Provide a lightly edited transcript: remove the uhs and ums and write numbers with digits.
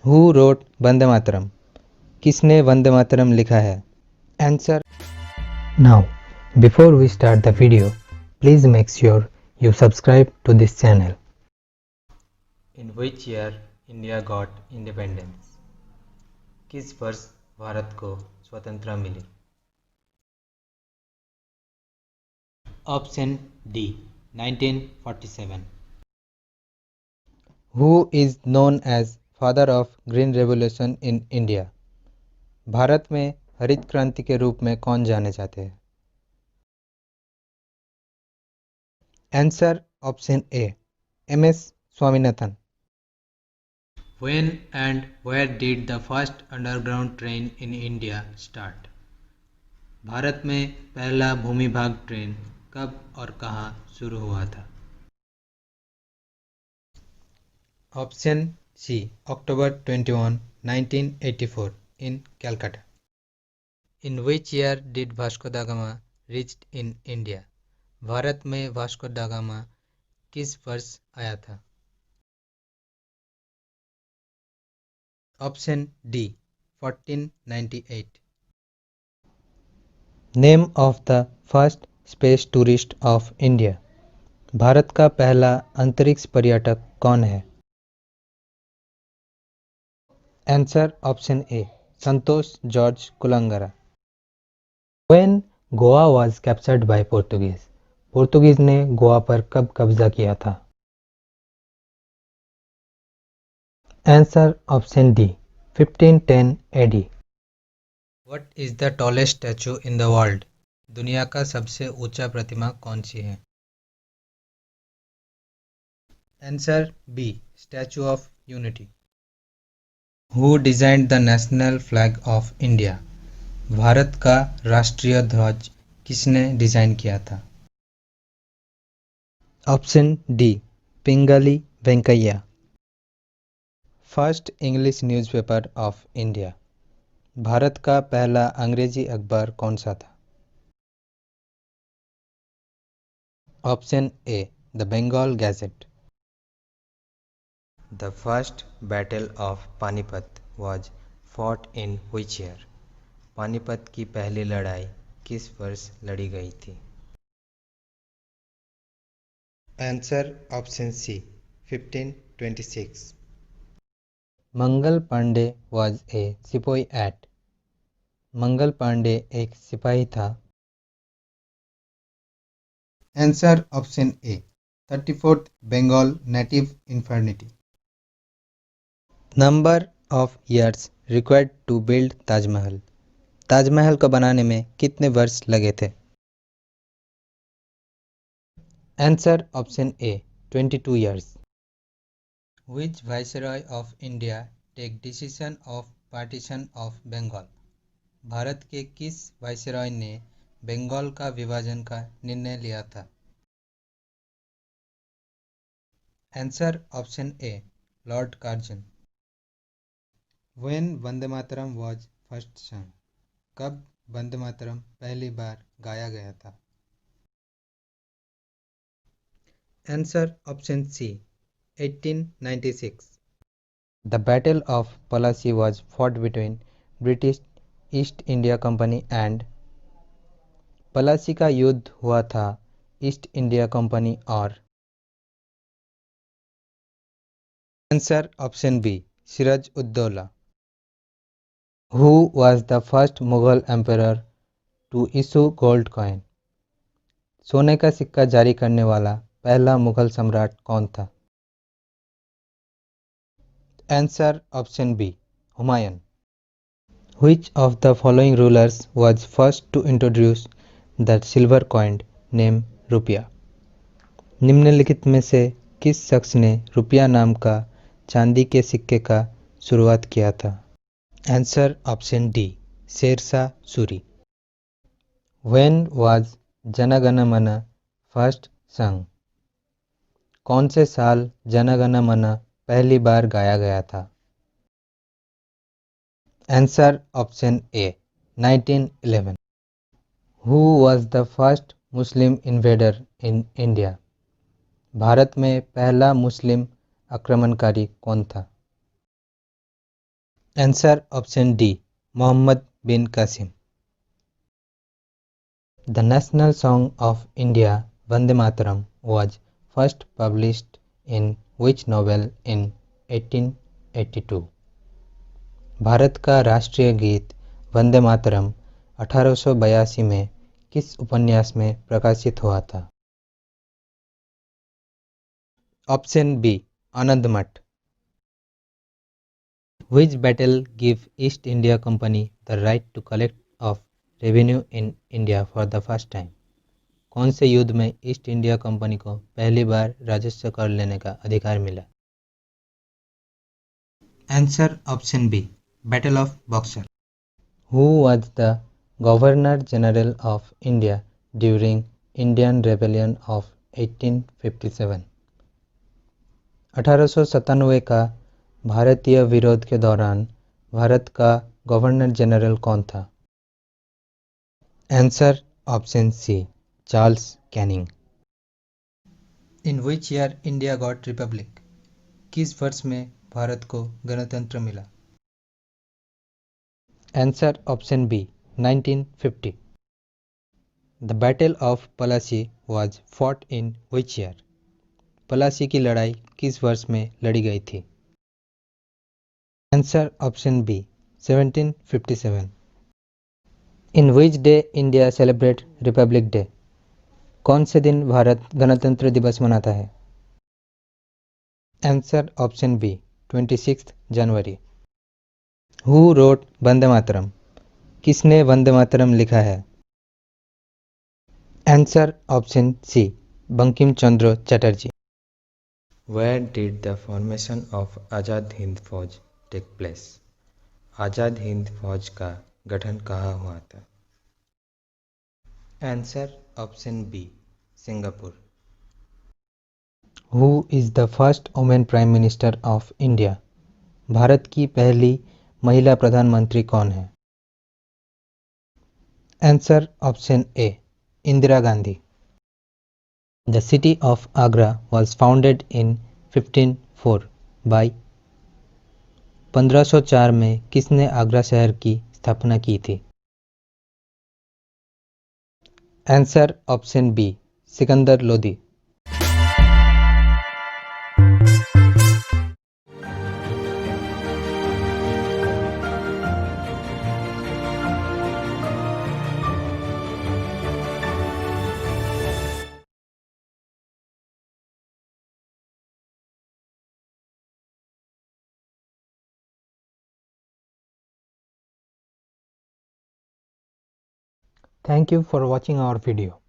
Who wrote वंदे मातरम? किसने वंदे मातरम लिखा है? Answer. Now before we start the video, please make sure you subscribe to this channel. In which year India got independence? किस वर्ष भारत को स्वतंत्रता मिली? Option D 1947. Who is known as father of green revolution in India? Bharat में हरित क्रांति के रूप में कौन जाने जाते हैं? Answer option A M S. Swaminathan. When and where did the first underground train in India start? Bharat में पहला भूमिभाग ट्रेन कब और कहाँ शुरू हुआ था? Option C October 21, 1984 in Calcutta. In which year did Vasco da Gama reached in India? Bharat में Vasco da Gama किस वर्ष आया था? Option D 1498. Name of the first space tourist of India. Bharat का पहला अंतरिक्ष पर्यटक कौन है? Answer option A Santosh George Kulangara. When Goa was captured by Portuguese. Portuguese ने गोवा पर कब कब्जा किया था? Answer option D 1510 AD. What is the tallest statue in the world? दुनिया का सबसे ऊंचा प्रतिमा कौन सी है? Answer B statue of unity. Who designed the national flag of India? Bharat का राष्ट्रीय ध्वज किसने डिजाइन किया था? Option D Pingali Venkayya. First English newspaper of India. Bharat का पहला अंग्रेजी अखबार कौन सा था? Option A the Bengal Gazette. The first battle of Panipat was fought in which year? Panipat की पहली लड़ाई किस वर्ष लड़ी गई थी? Answer option C 1526. Mangal Pandey was a सिपाही एट. मंगल पांडे एक सिपाही था. Answer option A 34th Bengal native infantry. Number of years required to build Taj Mahal. Taj Mahal को बनाने में कितने वर्ष लगे थे? Answer option A 22 years. Which viceroy of India take decision of partition of Bengal? Bharat के किस वायसरॉय ने बंगाल का विभाजन का निर्णय लिया था? Answer option A Lord Curzon. When Vande Mataram was first sung. कब वंदे मातरम पहली बार गाया गया था? Answer option C 1896. The Battle of Plassey was fought between British east India company and. Plassey का युद्ध हुआ था ईस्ट इंडिया कंपनी और. Answer option B Siraj Uddaula. Who was the first Mughal emperor to issue gold coin? सोने का सिक्का जारी करने वाला पहला मुगल सम्राट कौन था? Answer option B Humayun. Which of the following rulers was first to introduce the silver coin named रुपया? निम्नलिखित में से किस शख्स ने रुपया नाम का चांदी के सिक्के का शुरुआत किया था? Answer option D Sher Shah Suri. When was Jana Gana मन फर्स्ट sung? कौन से साल जन गण मन पहली बार गाया गया था? Answer option A 1911. Who was the first Muslim invader in India? Bharat में पहला मुस्लिम आक्रमणकारी कौन था? Answer option D. Muhammad bin Qasim. The national song of India, Vande Mataram, was first published in which novel in 1882? Bharat का राष्ट्रीय गीत वंदे मातरम 1882 में किस उपन्यास में प्रकाशित हुआ था? ऑप्शन बी आनंद मठ. Which battle gave East India Company the right to collect of revenue in India for the first time? कौन से युद्ध में ईस्ट इंडिया कंपनी को पहली बार राजस्व कर लेने का अधिकार मिला? Answer option B battle of Buxar. Who was the Governor General of India during Indian Rebellion of 1857? 1897 का भारतीय विरोध के दौरान भारत का गवर्नर जनरल कौन था? Answer option C Charles Canning. In which year India got republic? किस वर्ष में भारत को गणतंत्र मिला? Answer option B 1950. The battle of Plassey was fought in which year? पलासी की लड़ाई किस वर्ष में लड़ी गई थी? Answer option B 1757. In which day India celebrate republic day? कौन से दिन भारत गणतंत्र दिवस मनाता है? आंसर ऑप्शन बी 26 जनवरी. हु रोट वंदे मातरम? किसने वंदे मातरम लिखा है? Answer option C Bankim Chandra Chatterjee. Where did the formation of Azad Hind Fauj take place? आज़ाद हिंद फौज का गठन कहाँ हुआ था? Answer option B Singapore. Who is the first woman prime minister of India? भारत की पहली महिला प्रधानमंत्री कौन है? Answer option A Indira Gandhi. The city of Agra was founded in 1504 by 1504 में किसने आगरा शहर की स्थापना की थी? Answer option B Sikandar Lodi. Thank you for watching our video.